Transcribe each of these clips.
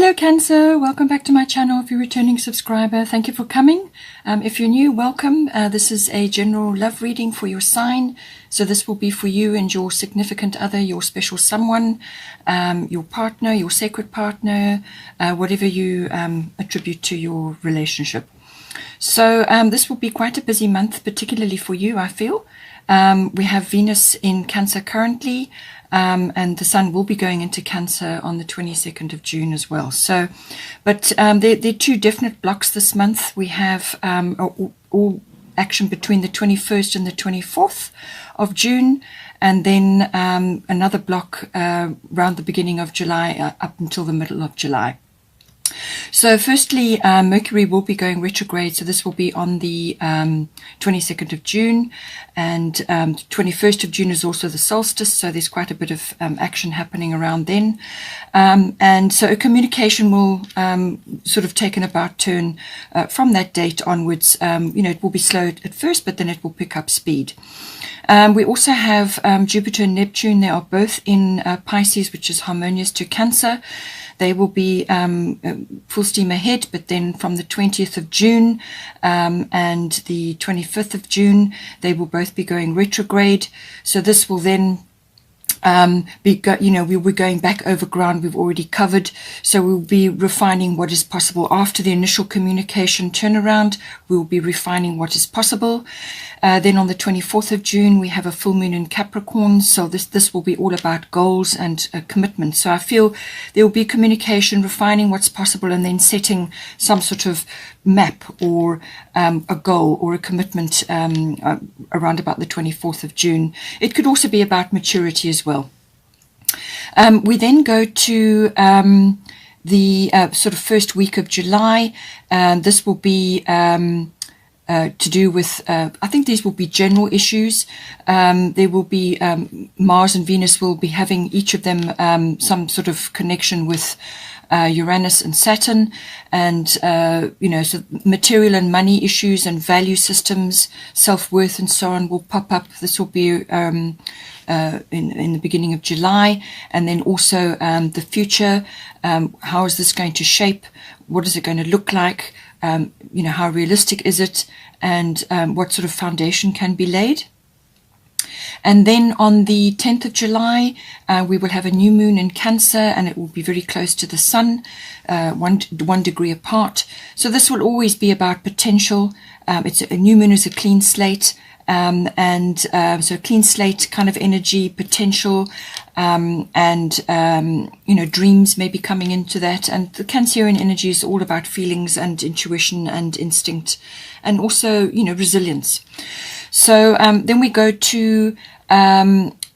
Hello Cancer, welcome back to my channel. If you're a returning subscriber, thank you for coming. If you're new, welcome. This is a general love reading for your sign. So this will be for you and your significant other, your special someone, your partner, your sacred partner, whatever you attribute to your relationship. So this will be quite a busy month, particularly for you, I feel. We have Venus in Cancer currently, and the Sun will be going into Cancer on the 22nd of June as well. So, but there are two definite blocks this month. We have all action between the 21st and the 24th of June, and then another block around the beginning of July up until the middle of July. So firstly, Mercury will be going retrograde, so this will be on the 22nd of June, and 21st of June is also the solstice, so there's quite a bit of action happening around then. And so a communication will sort of take an about turn from that date onwards. It will be slow at first, but then it will pick up speed. We also have Jupiter and Neptune. They are both in Pisces, which is harmonious to Cancer. They will be full steam ahead, but then from the 20th of June and the 25th of June, they will both be going retrograde. So this will then we're going back over ground we've already covered. So we'll be refining what is possible after the initial communication turnaround. We'll be refining what is possible. Then on the 24th of June, we have a full moon in Capricorn. So this will be all about goals and commitment. So I feel there will be communication, refining what's possible, and then setting some sort of map or a goal or a commitment around about the 24th of June. It could also be about maturity as well. We then go to the sort of first week of July. This will be to do with, I think these will be general issues. There will be Mars and Venus will be having each of them some sort of connection with Uranus and Saturn, and so material and money issues and value systems, self-worth and so on will pop up. This will be in the beginning of July, and then also the future. How is this going to shape? What is it going to look like? How realistic is it, and what sort of foundation can be laid? And then on the 10th of July, we will have a new moon in Cancer, and it will be very close to the Sun, one degree apart. So this will always be about potential. It's a new moon is a clean slate, so clean slate kind of energy, potential, dreams may be coming into that. And the Cancerian energy is all about feelings and intuition and instinct, and also resilience. So then we go to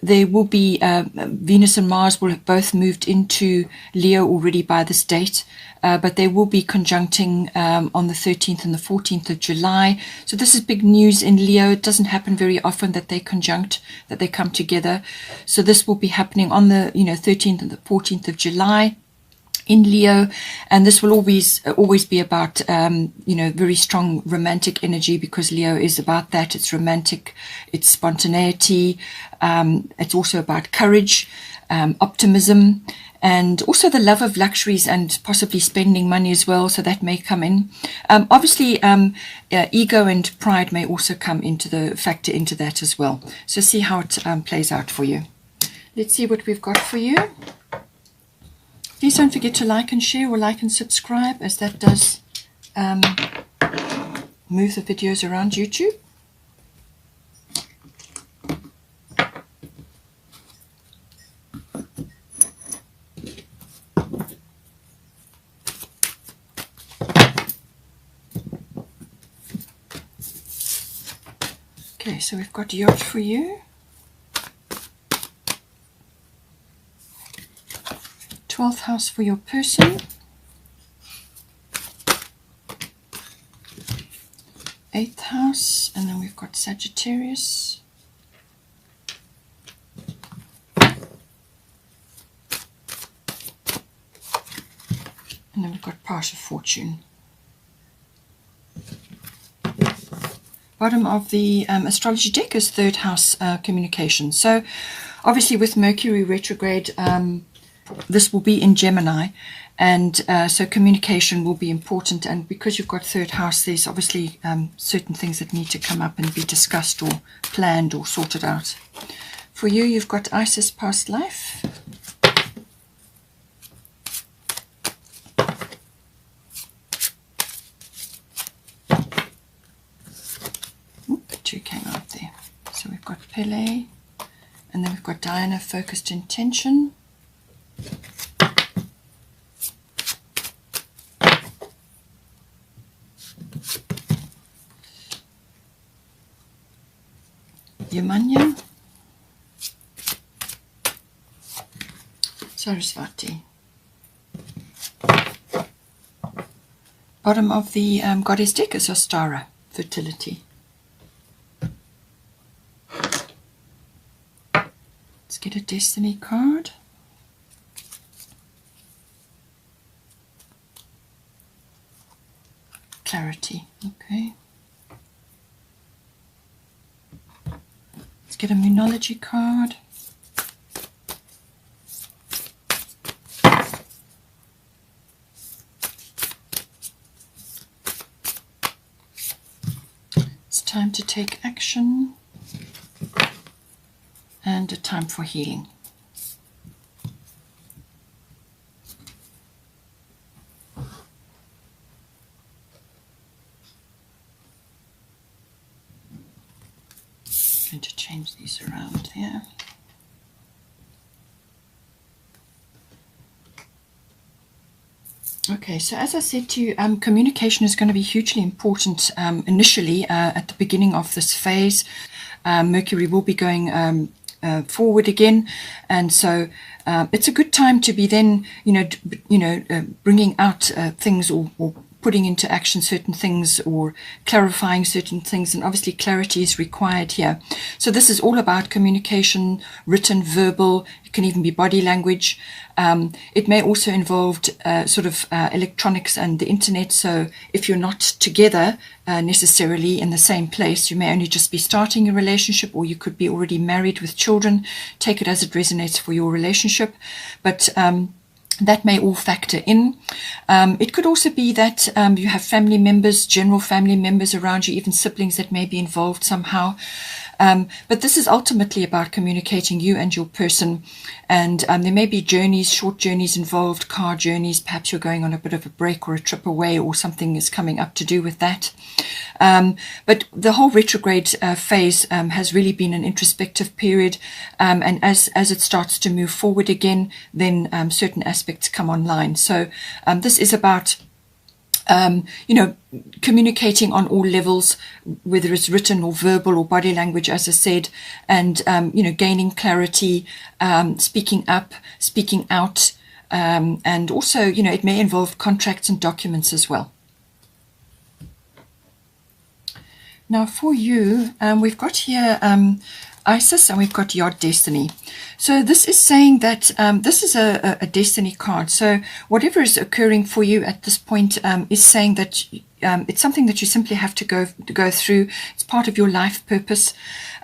there will be Venus and Mars will have both moved into Leo already by this date, but they will be conjuncting on the 13th and the 14th of July. So this is big news in Leo. It doesn't happen very often that they conjunct, that they come together. So this will be happening on the 13th and the 14th of July in Leo, and this will always be about very strong romantic energy, because Leo is about that. It's romantic, it's spontaneity, it's also about courage, optimism, and also the love of luxuries and possibly spending money as well. So that may come in. Obviously, ego and pride may also come factor into that as well. So see how it plays out for you. Let's see what we've got for you. Please don't forget to like and share, or like and subscribe, as that does move the videos around YouTube. Okay, so we've got yacht for you. 12th house for your person, 8th house, and then we've got Sagittarius, and then we've got partial fortune. Bottom of the astrology deck is 3rd house communication. So obviously with Mercury retrograde, this will be in Gemini, And so communication will be important. And because you've got third house, there's obviously certain things that need to come up and be discussed or planned or sorted out. For you, you've got Isis past life. Two came out there. So we've got Pele, and then we've got Diana, focused intention. Yamanya, Sarasvati. Bottom of the goddess deck is Ostara, fertility. Let's get a destiny card. Clarity, okay. Let's get a Moonology card. It's time to take action. And a time for healing. I'm going to change these around here. Okay, so as I said to you, communication is going to be hugely important initially at the beginning of this phase. Mercury will be going forward again, and so it's a good time to be then, bringing out things or putting into action certain things or clarifying certain things, and obviously clarity is required here. So this is all about communication, written, verbal. It can even be body language. It may also involve electronics and the internet. So if you're not together necessarily in the same place, you may only just be starting a relationship, or you could be already married with children. Take it as it resonates for your relationship. But that may all factor in. It could also be that you have family members, general family members around you, even siblings that may be involved somehow. But this is ultimately about communicating you and your person. And there may be journeys, short journeys involved, car journeys. Perhaps you're going on a bit of a break or a trip away, or something is coming up to do with that. But the whole retrograde phase has really been an introspective period. And as it starts to move forward again, then certain aspects come online. So this is about communicating on all levels, whether it's written or verbal or body language, as I said, and, gaining clarity, speaking up, speaking out, and also, it may involve contracts and documents as well. Now for you, we've got here Isis, and we've got Yod Destiny. So this is saying that this is a destiny card. So whatever is occurring for you at this point is saying that it's something that you simply have to go through. It's part of your life purpose.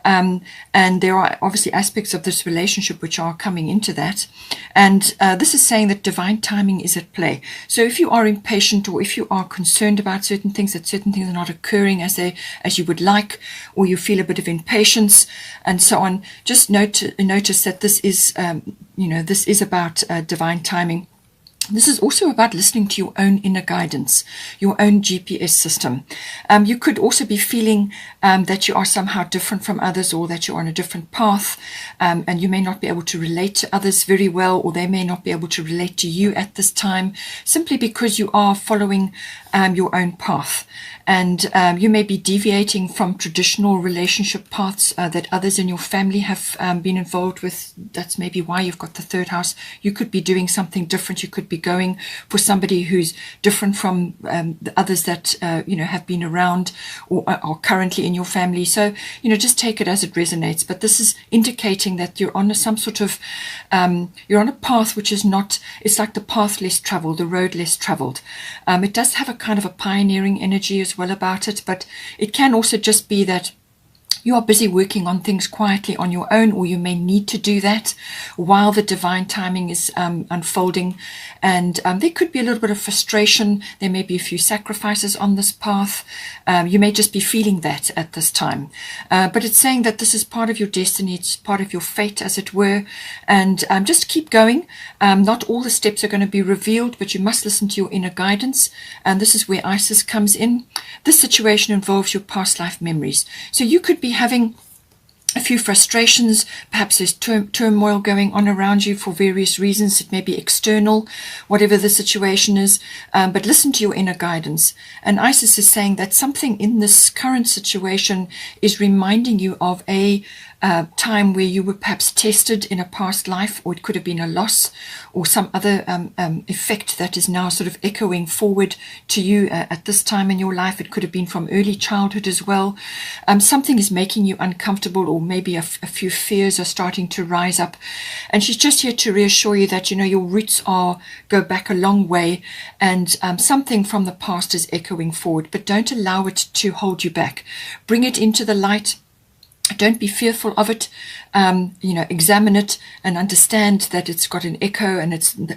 And there are obviously aspects of this relationship which are coming into that. And this is saying that divine timing is at play. So if you are impatient, or if you are concerned about certain things, that certain things are not occurring as you would like, or you feel a bit of impatience and so on, just notice that this is, this is about divine timing. This is also about listening to your own inner guidance, your own GPS system. You could also be feeling that you are somehow different from others, or that you're on a different path, and you may not be able to relate to others very well, or they may not be able to relate to you at this time, simply because you are following your own path. And you may be deviating from traditional relationship paths that others in your family have been involved with. That's maybe why you've got the third house. You could be doing something different. You could be going for somebody who's different from the others that have been around or are currently in your family. So just take it as it resonates. But this is indicating that you're on some sort of you're on a path which is not. It's like the path less traveled, the road less traveled. It does have a kind of a pioneering energy as well about it, but it can also just be that You are busy working on things quietly on your own, or you may need to do that while the divine timing is unfolding. And there could be a little bit of frustration. There may be a few sacrifices on this path. You may just be feeling that at this time. But it's saying that this is part of your destiny. It's part of your fate, as it were. And just keep going. Not all the steps are going to be revealed, but you must listen to your inner guidance. And this is where Isis comes in. This situation involves your past life memories. So you could be having a few frustrations, perhaps there's turmoil going on around you for various reasons. It may be external, whatever the situation is, but listen to your inner guidance. And Isis is saying that something in this current situation is reminding you of a time where you were perhaps tested in a past life, or it could have been a loss or some other effect that is now sort of echoing forward to you at this time in your life. It could have been from early childhood as well. Something is making you uncomfortable, or maybe a few fears are starting to rise up. And she's just here to reassure you that, your roots go back a long way, and something from the past is echoing forward, but don't allow it to hold you back. Bring it into the light. Don't be fearful of it. Examine it and understand that it's got an echo, and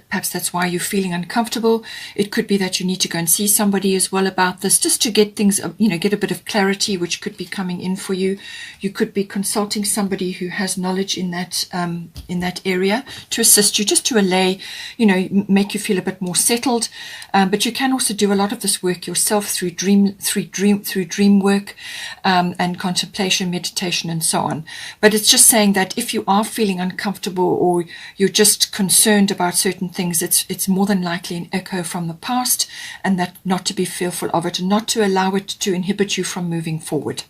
perhaps that's why you're feeling uncomfortable. It could be that you need to go and see somebody as well about this, just to get things, get a bit of clarity, which could be coming in for you. You could be consulting somebody who has knowledge in that area to assist you, just to allay, make you feel a bit more settled. But you can also do a lot of this work yourself through dream work and contemplation, meditation, and so on. But it's just saying that if you are feeling uncomfortable, or you're just concerned about certain things, it's more than likely an echo from the past, and that not to be fearful of it, and not to allow it to inhibit you from moving forward.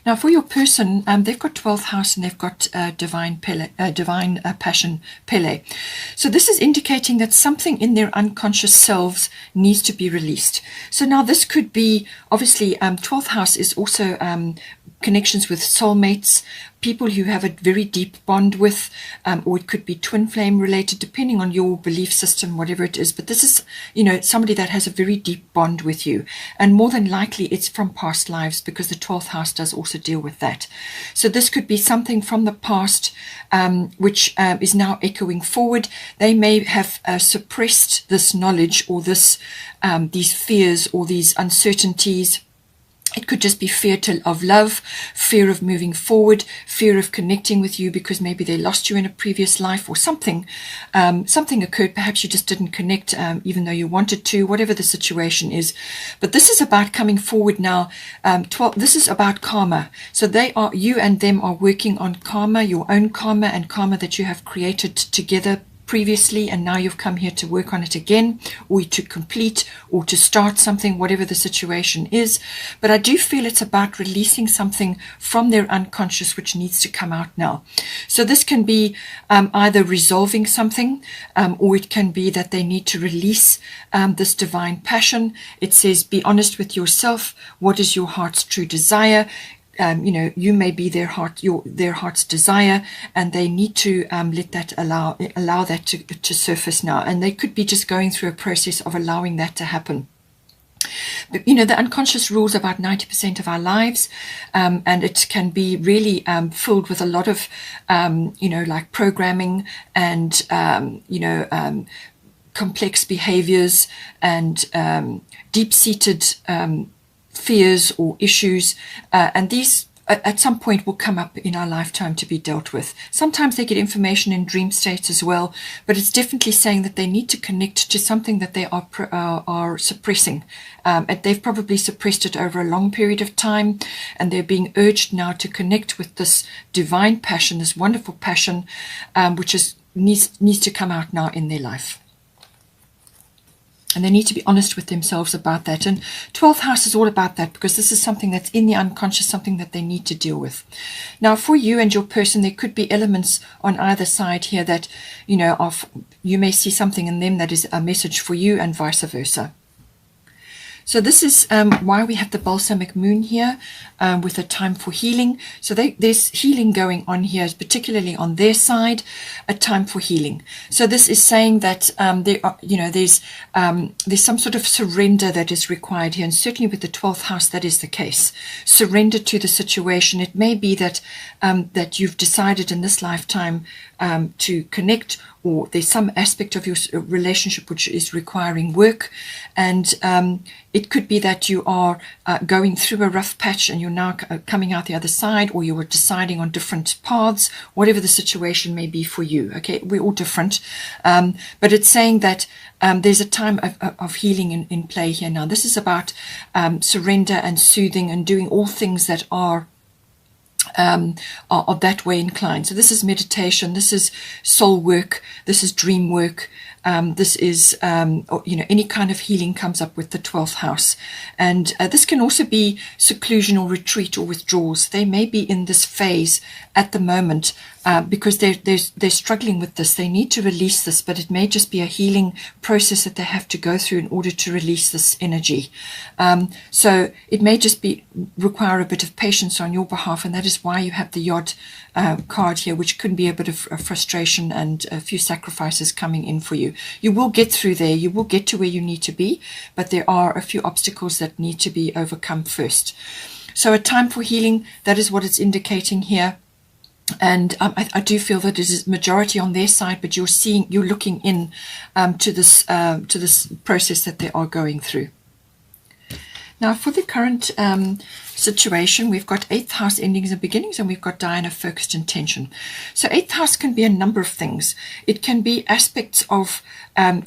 Now, for your person, they've got 12th house, and they've got divine passion, Pele. So this is indicating that something in their unconscious selves needs to be released. So now this could be, obviously, 12th house is also connections with soulmates, people who have a very deep bond with, or it could be twin flame related, depending on your belief system, whatever it is. But this is, somebody that has a very deep bond with you. And more than likely, it's from past lives, because the 12th house does also deal with that. So this could be something from the past, which is now echoing forward. They may have suppressed this knowledge, or these fears, or these uncertainties. It could just be fear of love, fear of moving forward, fear of connecting with you because maybe they lost you in a previous life, or something occurred. Perhaps you just didn't connect even though you wanted to, whatever the situation is. But this is about coming forward now. This is about karma. So you and them are working on karma, your own karma, and karma that you have created together previously, and now you've come here to work on it again, or to complete, or to start something, whatever the situation is. But I do feel it's about releasing something from their unconscious which needs to come out now. So this can be either resolving something, or it can be that they need to release this divine passion. It says, be honest with yourself. What is your heart's true desire? You may be their heart's desire, and they need to let that allow that to surface now. And they could be just going through a process of allowing that to happen. But, the unconscious rules about 90% of our lives, and it can be really filled with a lot of, like programming and, complex behaviors and deep-seated fears or issues, and these at some point will come up in our lifetime to be dealt with. Sometimes they get information in dream states as well, but it's definitely saying that they need to connect to something that they are suppressing. They've probably suppressed it over a long period of time, and they're being urged now to connect with this divine passion, this wonderful passion, which needs to come out now in their life. And they need to be honest with themselves about that. And 12th house is all about that, because this is something that's in the unconscious, something that they need to deal with. Now, for you and your person, there could be elements on either side here that, you may see something in them that is a message for you, and vice versa. So this is why we have the balsamic moon here with a time for healing. So there's healing going on here, particularly on their side, a time for healing. So this is saying that there are, there's some sort of surrender that is required here, and certainly with the 12th house, that is the case. Surrender to the situation. It may be that that you've decided in this lifetime to connect, or there's some aspect of your relationship which is requiring work, and it could be that you are going through a rough patch and you're now coming out the other side, or you were deciding on different paths, whatever the situation may be for you. Okay, we're all different, but it's saying that there's a time of healing in play here now. This is about surrender and soothing and doing all things that are that way inclined. So this is meditation, this is soul work, this is dream work, this is any kind of healing comes up with the 12th house. And this can also be seclusion or retreat or withdrawals. They may be in this phase at the moment because they're struggling with this. They need to release this, but it may just be a healing process that they have to go through in order to release this energy. So it may just require a bit of patience on your behalf, and that is why you have the Yod card here, which could be a bit of frustration and a few sacrifices coming in for you. You will get through there. You will get to where you need to be, but there are a few obstacles that need to be overcome first. So a time for healing, that is what it's indicating here. And I do feel that it is majority on their side, but you're looking in to this process that they are going through. Now, for the current situation, we've got 8th house endings and beginnings, and we've got Diana focused intention. So 8th house can be a number of things. It can be aspects of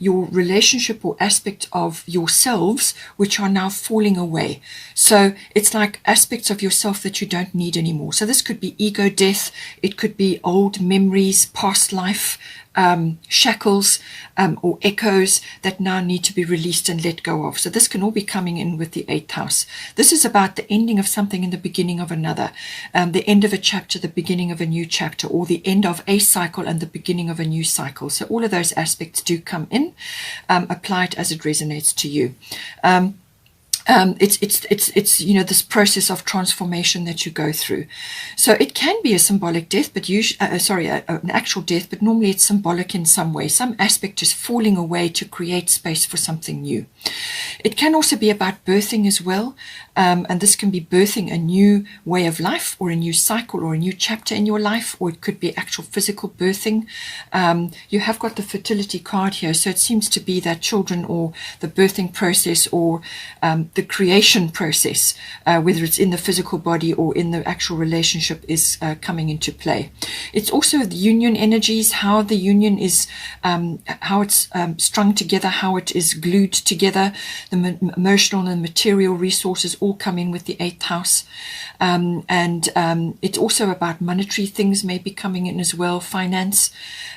your relationship or aspect of yourselves which are now falling away. So it's like aspects of yourself that you don't need anymore. So this could be ego death. It could be old memories, past life, shackles or echoes that now need to be released and let go of. So this can all be coming in with the 8th house. This is about the ending of something and the beginning of another, the end of a chapter, the beginning of a new chapter, or the end of a cycle and the beginning of a new cycle. So all of those aspects do come in. Apply it as it resonates to you. It's this process of transformation that you go through. So it can be a symbolic death, but usually, an actual death, but normally it's symbolic in some way. Some aspect is falling away to create space for something new. It can also be about birthing as well, and this can be birthing a new way of life, or a new cycle, or a new chapter in your life, or it could be actual physical birthing. You have got the fertility card here, so it seems to be that children, or the birthing process, or the creation process, whether it's in the physical body or in the actual relationship, is coming into play. It's also the union energies, how the union is, how it's strung together, how it is glued together, the emotional and material resources all come in with the 8th house. And it's also about monetary things may be coming in as well, finance,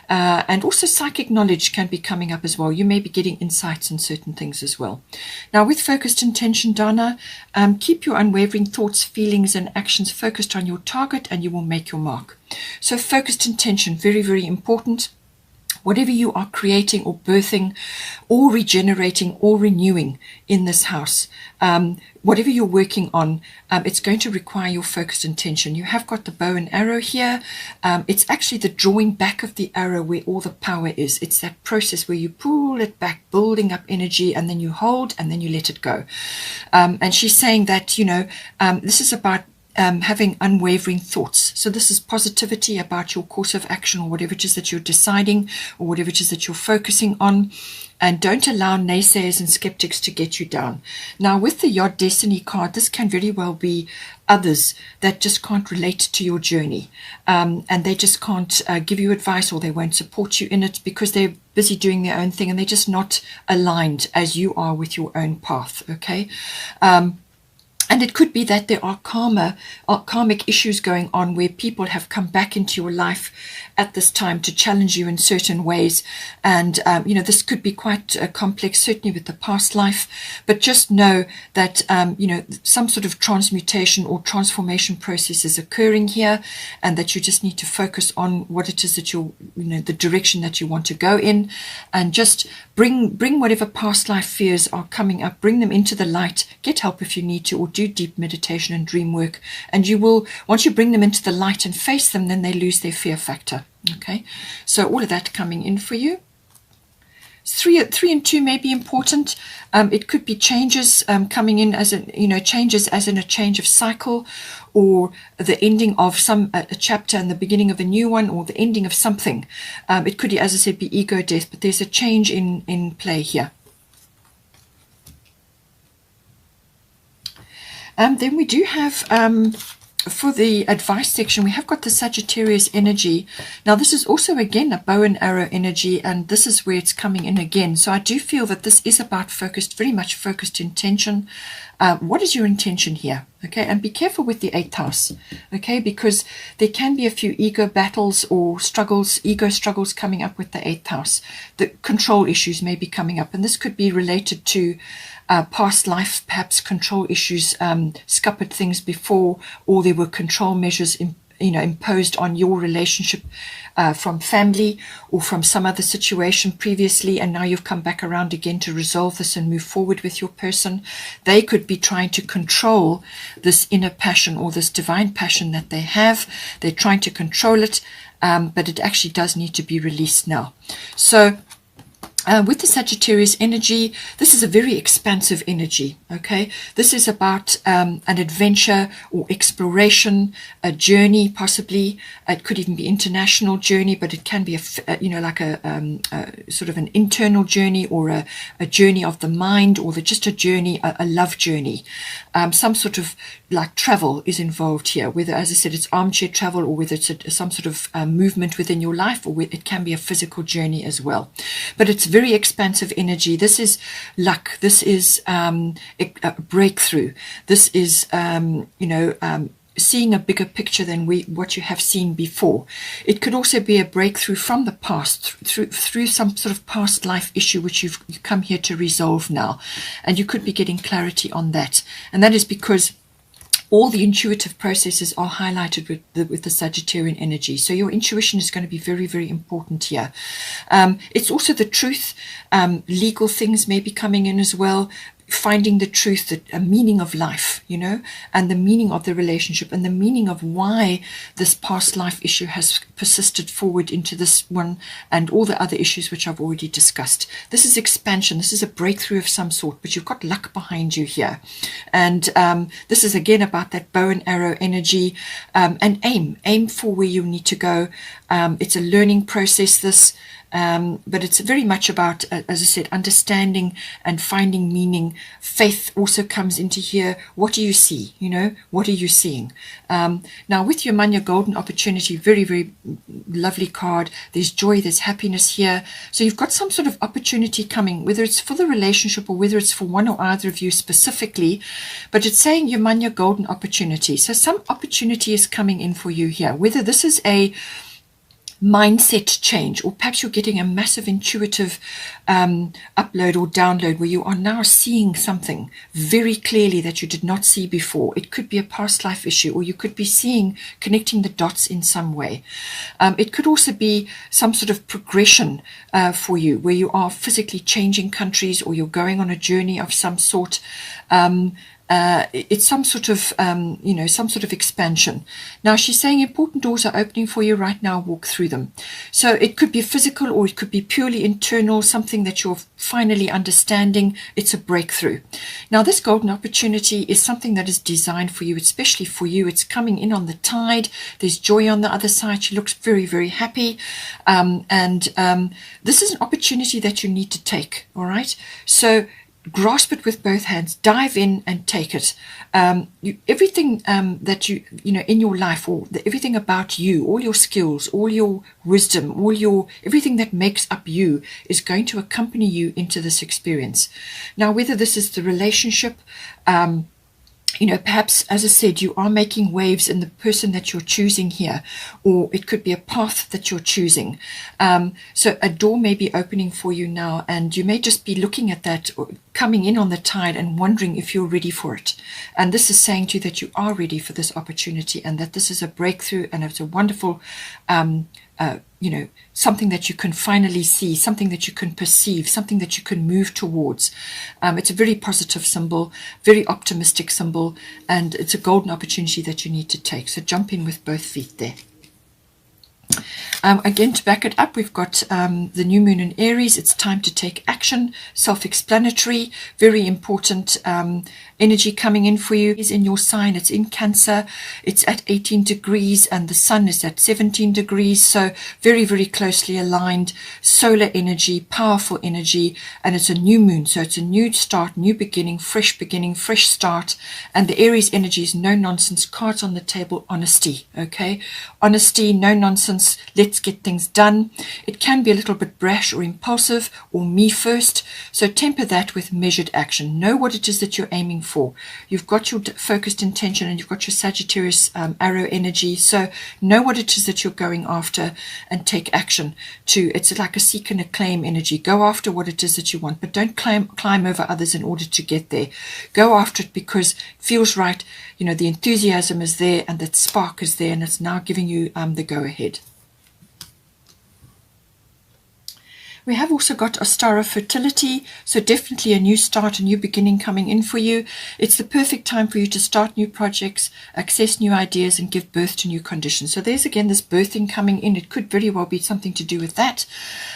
and also psychic knowledge can be coming up as well. You may be getting insights on certain things as well. Now, with focused intention, Donna, keep your unwavering thoughts, feelings, and actions focused on your target, and you will make your mark. So focused intention, very, very important. Whatever you are creating or birthing or regenerating or renewing in this house, whatever you're working on, it's going to require your focused intention. You have got the bow and arrow here. It's actually the drawing back of the arrow where all the power is. It's that process where you pull it back, building up energy, and then you hold, and then you let it go. And she's saying that, this is about having unwavering thoughts. So this is positivity about your course of action, or whatever it is that you're deciding, or whatever it is that you're focusing on. And don't allow naysayers and skeptics to get you down. Now, with the Yod Destiny card, this can very well be others that just can't relate to your journey. And they just can't give you advice, or they won't support you in it because they're busy doing their own thing and they're just not aligned as you are with your own path. Okay. And it could be that there are karmic issues going on where people have come back into your life at this time to challenge you in certain ways. And, this could be quite complex, certainly with the past life. But just know that, some sort of transmutation or transformation process is occurring here, and that you just need to focus on what it is that the direction that you want to go in, and just Bring whatever past life fears are coming up, bring them into the light. Get help if you need to, or do deep meditation and dream work. And you will, once you bring them into the light and face them, then they lose their fear factor. Okay, so all of that coming in for you. 3 and 2 may be important. It could be changes coming in as changes as in a change of cycle, or the ending of a chapter and the beginning of a new one, or the ending of something. It could, as I said, be ego death, but there's a change in play here. Then we do have, for the advice section, we have got the Sagittarius energy. Now this is also again a bow and arrow energy, and this is where it's coming in again. So I do feel that this is about very much focused intention. What is your intention here? Okay, and be careful with the 8th house, okay, because there can be a few ego battles or ego struggles coming up with the 8th house. The control issues may be coming up, and this could be related to past life, perhaps control issues, scuppered things before, or there were control measures imposed on your relationship from family or from some other situation previously, and now you've come back around again to resolve this and move forward with your person. They could be trying to control this inner passion or this divine passion that they have. They're trying to control it, but it actually does need to be released now. So with the Sagittarius energy, this is a very expansive energy, okay? This is about an adventure or exploration, a journey possibly. It could even be international journey, but it can be like a sort of an internal journey, or a journey of the mind, or just a journey, a love journey. Some sort of like travel is involved here, whether, as I said, it's armchair travel, or whether it's some sort of movement within your life, or it can be a physical journey as well. But it's very expansive energy. This is luck. This is a breakthrough. This is seeing a bigger picture than what you have seen before. It could also be a breakthrough from the past, through some sort of past life issue which you've come here to resolve now, and you could be getting clarity on that. And that is because all the intuitive processes are highlighted with the Sagittarian energy. So your intuition is going to be very, very important here. It's also the truth. Legal things may be coming in as well. Finding the truth, a meaning of life, and the meaning of the relationship, and the meaning of why this past life issue has persisted forward into this one, and all the other issues which I've already discussed. This is expansion. This is a breakthrough of some sort, but you've got luck behind you here. And this is again about that bow and arrow energy, and aim for where you need to go. It's a learning process, this. But it's very much about, as I said, understanding and finding meaning. Faith also comes into here. What do you see? What are you seeing? Now, with your Manya Golden Opportunity, very, very lovely card. There's joy, there's happiness here. So you've got some sort of opportunity coming, whether it's for the relationship or whether it's for one or either of you specifically. But it's saying your Manya Golden Opportunity. So some opportunity is coming in for you here, whether this is a mindset change, or perhaps you're getting a massive intuitive upload or download where you are now seeing something very clearly that you did not see before. It could be a past life issue, or you could be connecting the dots in some way. It could also be some sort of progression for you, where you are physically changing countries, or you're going on a journey of some sort. It's some sort of, some sort of expansion. Now she's saying important doors are opening for you right now. Walk through them. So it could be physical, or it could be purely internal, something that you're finally understanding. It's a breakthrough. Now this golden opportunity is something that is designed for you, especially for you. It's coming in on the tide. There's joy on the other side. She looks very, very happy. This is an opportunity that you need to take. All right. So grasp it with both hands, dive in and take it. Everything that you in your life, or everything about you, all your skills, all your wisdom, everything that makes up you is going to accompany you into this experience. Now, whether this is the relationship, perhaps, as I said, you are making waves in the person that you're choosing here, or it could be a path that you're choosing. So a door may be opening for you now, and you may just be looking at that, coming in on the tide, and wondering if you're ready for it. And this is saying to you that you are ready for this opportunity, and that this is a breakthrough, and it's a wonderful something that you can finally see, something that you can perceive, something that you can move towards. It's a very positive symbol, very optimistic symbol, and it's a golden opportunity that you need to take. So jump in with both feet there. Again, to back it up, we've got the new moon in Aries. It's time to take action, self-explanatory, very important energy coming in for you. Is in your sign, it's in Cancer, it's at 18 degrees and the sun is at 17 degrees, so very, very closely aligned, solar energy, powerful energy, and it's a new moon, so it's a new start, new beginning, fresh start, and the Aries energy is no nonsense, cards on the table, honesty, okay? Honesty, no nonsense, let's get things done. It can be a little bit brash or impulsive or me first, so temper that with measured action. Know what it is that you're aiming for. You've got your focused intention and you've got your Sagittarius arrow energy, so know what it is that you're going after and take action to. It's like a seek and a claim energy. Go after what it is that you want, but don't climb over others in order to get there. Go after it because it feels right, the enthusiasm is there and that spark is there, and it's now giving you the go ahead. We have also got Ostara fertility, so definitely a new start, a new beginning coming in for you. It's the perfect time for you to start new projects, access new ideas, and give birth to new conditions. So there's again this birthing coming in. It could very well be something to do with that.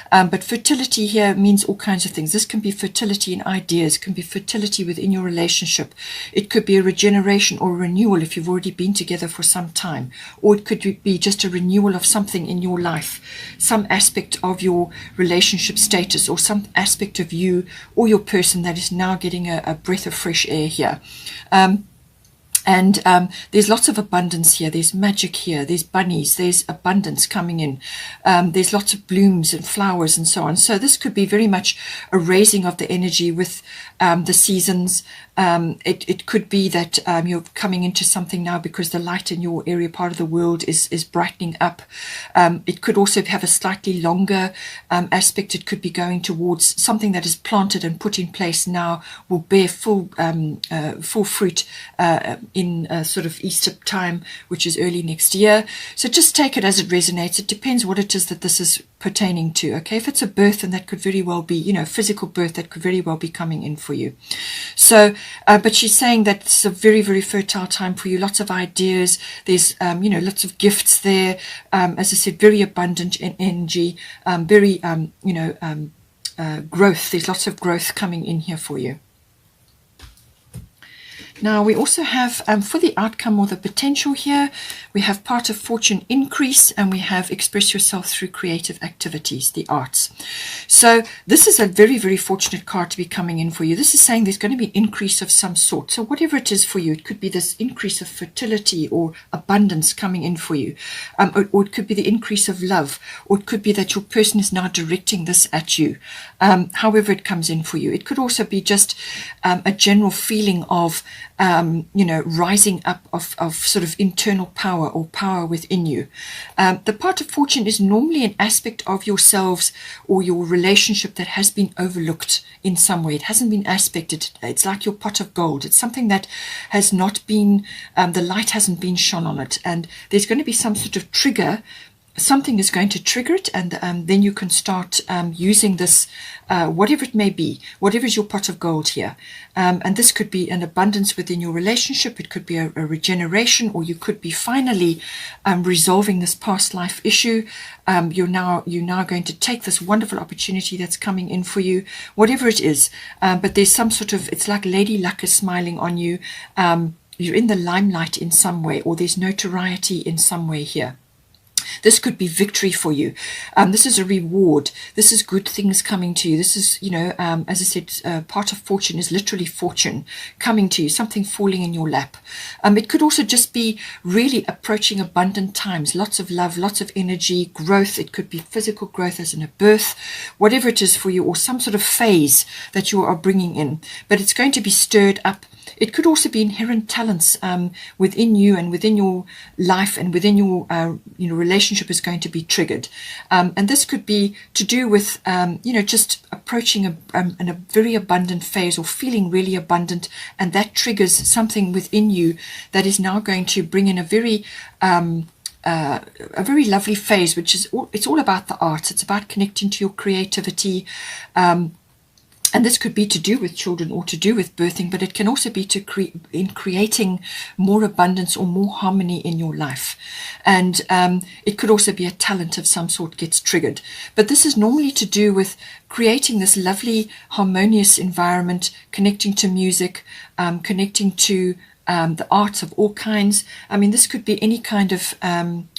But fertility here means all kinds of things. This can be fertility in ideas, it can be fertility within your relationship. It could be a regeneration or a renewal if you've already been together for some time. Or it could be just a renewal of something in your life, some aspect of your relationship status or some aspect of you or your person that is now getting a breath of fresh air here. And there's lots of abundance here. There's magic here. There's bunnies. There's abundance coming in. There's lots of blooms and flowers and so on. So this could be very much a raising of the energy with the seasons. It could be that you're coming into something now because the light in your area, part of the world, is brightening up. It could also have a slightly longer aspect. It could be going towards something that is planted and put in place now will bear full fruit in sort of Easter time, which is early next year. So just take it as it resonates. It depends what it is that this is pertaining to. Okay, if it's a birth, then that could very well be, physical birth, that could very well be coming in for you. So, but she's saying that it's a very, very fertile time for you. Lots of ideas. There's, lots of gifts there. As I said, very abundant in energy. Very, growth. There's lots of growth coming in here for you. Now we also have, for the outcome or the potential here, we have part of fortune increase, and we have express yourself through creative activities, the arts. So this is a very, very fortunate card to be coming in for you. This is saying there's going to be increase of some sort. So whatever it is for you, it could be this increase of fertility or abundance coming in for you. Or it could be the increase of love, or it could be that your person is now directing this at you. However it comes in for you. It could also be just a general feeling of rising up of sort of internal power or power within you. The part of fortune is normally an aspect of yourselves or your relationship that has been overlooked in some way. It hasn't been aspected. It's like your pot of gold. It's something that has not been, the light hasn't been shone on it. And there's going to be some sort of trigger. Something is going to trigger it, and then you can start using this, whatever it may be, whatever is your pot of gold here. And this could be an abundance within your relationship. It could be a regeneration, or you could be finally resolving this past life issue. You're now going to take this wonderful opportunity that's coming in for you, whatever it is. But there's some sort of, it's like Lady Luck is smiling on you. You're in the limelight in some way, or there's notoriety in some way here. This could be victory for you. This is a reward. This is good things coming to you. This is, as I said, part of fortune is literally fortune coming to you, something falling in your lap. It could also just be really approaching abundant times, lots of love, lots of energy, growth. It could be physical growth as in a birth, whatever it is for you, or some sort of phase that you are bringing in. But it's going to be stirred up. It could also be inherent talents within you and within your life and within your relationship is going to be triggered. And this could be to do with, just approaching a very abundant phase or feeling really abundant. And that triggers something within you that is now going to bring in a very a very lovely phase, which is it's all about the arts. It's about connecting to your creativity. And this could be to do with children or to do with birthing, but it can also be to in creating more abundance or more harmony in your life. And it could also be a talent of some sort gets triggered. But this is normally to do with creating this lovely harmonious environment, connecting to music, connecting to the arts of all kinds. I mean, this could be any kind of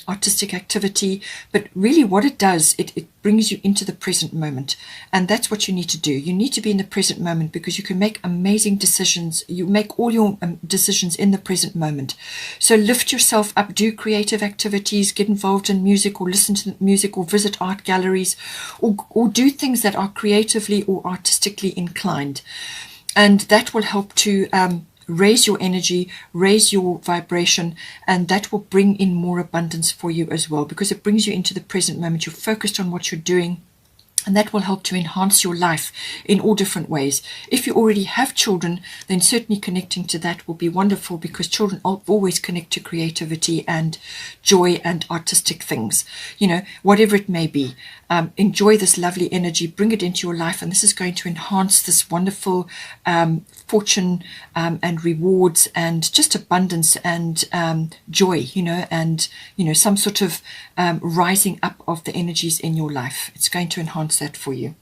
artistic activity, but really what it does, it brings you into the present moment. And that's what you need to do. You need to be in the present moment, because you can make amazing decisions. You make all your decisions in the present moment. So lift yourself up, do creative activities, get involved in music, or listen to music, or visit art galleries, or do things that are creatively or artistically inclined. And that will help to raise your energy, raise your vibration, and that will bring in more abundance for you as well, because it brings you into the present moment. You're focused on what you're doing, and that will help to enhance your life in all different ways. If you already have children, then certainly connecting to that will be wonderful, because children always connect to creativity and joy and artistic things, whatever it may be. Enjoy this lovely energy, bring it into your life, and this is going to enhance this wonderful fortune and rewards and just abundance and joy, and some sort of rising up of the energies in your life. It's going to enhance that for you.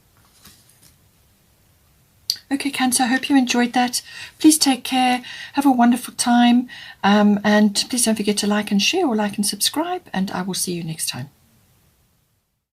Okay, Cancer, I hope you enjoyed that. Please take care, have a wonderful time, and please don't forget to like and share, or like and subscribe, and I will see you next time.